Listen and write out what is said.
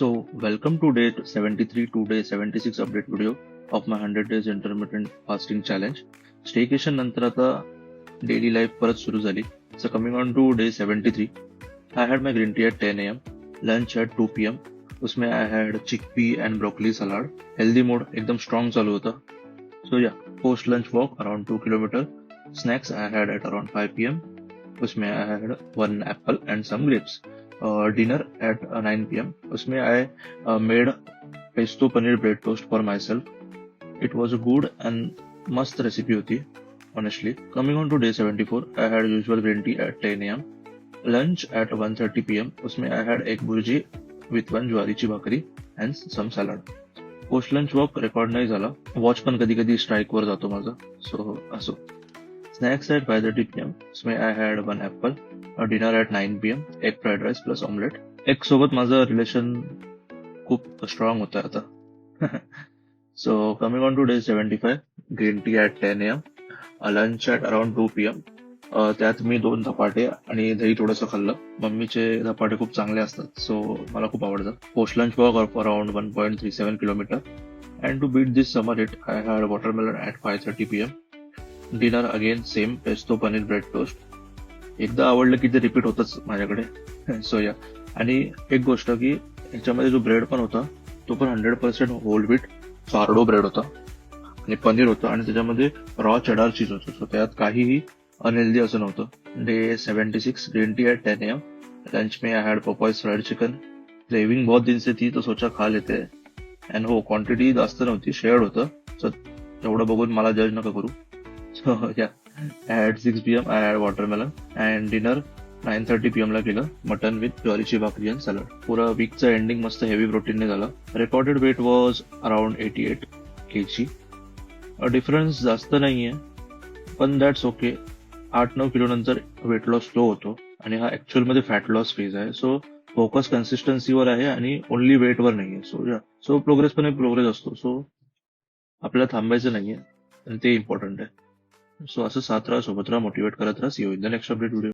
Welcome to day 73 to day 76 update video of my 100 days intermittent fasting challenge. Staycation नंतर आता daily life परत सुरू झाली. So coming on to day 73, I had my green tea at 10 a.m. lunch at 2 p.m. उसमें I had chickpea and broccoli salad. Healthy mode एकदम strong चालू होता. So yeah, post lunch walk around 2 kilometer. Snacks I had at around 5 p.m. उसमें I had one apple and some grapes. Dinner at 9 p.m. उसमें I made pesto paneer bread toast for myself. It was a good and mast recipe होती honestly. Coming on to day 74, I had usual green tea at 10 a.m. Lunch at 1:30 p.m. उसमें I had egg burji with one ज्वारीची भाकरी and some salad. Post lunch walk record नाही झाला. Watch पण कधी कधी strike वर जातो माझा. सो असो. Snacks at 5:30 p.m. उसमें I had one apple. Dinner at 9 p.m. Egg fried rice plus omelette. Egg सोबत माझं रिलेशन खूप स्ट्रॉंग होतं आता. So coming on today 75, green tea at 10 a.m. Lunch at around 2 p.m. त्यात मी 2 धपाटे आणि दही थोडंसं खाल्लं. मम्मीचे धपाटे खूप चांगले असतात, सो मला खूप आवडतात. Post lunch walk of around 1.37 kilometre. And to beat this summer heat, I had watermelon at 5:30 p.m. Dinner again same pesto paneer bread toast. एकदा आवडलं की ते रिपीट होतच माझ्याकडे. सो या. आणि एक गोष्ट की ह्याच्यामध्ये जो ब्रेड पण होता तो पण 100% होल व्हीट सार्डो ब्रेड होता आणि पनीर होतं आणि त्याच्यामध्ये रॉ चेडार चीज होतं. सो त्यात काहीही अनहेल्दी असं नव्हतं. Day 76, green tea at 10 a.m. Lunch में I had Popeyes fried chicken. Craving बहुत दिन से थी तो सोचा खा लेते. अँड हो, क्वांटिटी जास्त नव्हती, शेअर्ड होतं. सो एवढं बघून मला जज नका करू. सो या. At 6 p.m. I had watermelon and dinner 9:30 p.m. ला केलं मटन विथ ज्वारीची भाकरी अँड सॅलड. पुरा वीकचा एंडिंग मस्त हेवी प्रोटीनने झाला. Recorded weight was around 88 kg. Difference जास्त नाहीये, पण दॅट्स ओके. 8-9 किलो नंतर वेट लॉस स्लो होतो आणि हा ऍक्च्युअल मध्ये फॅट लॉस फेज आहे. सो फोकस कन्सिस्टन्सीवर आहे आणि ओनली वेटवर नाहीये. सो प्रोग्रेस पण एक प्रोग्रेस असतो. सो आपल्याला थांबायचं नाहीये आणि ते इम्पॉर्टंट आहे. सो असं साथ राहा, सोबत राहा, मोटिवेट करत राहा. See you in the next update video.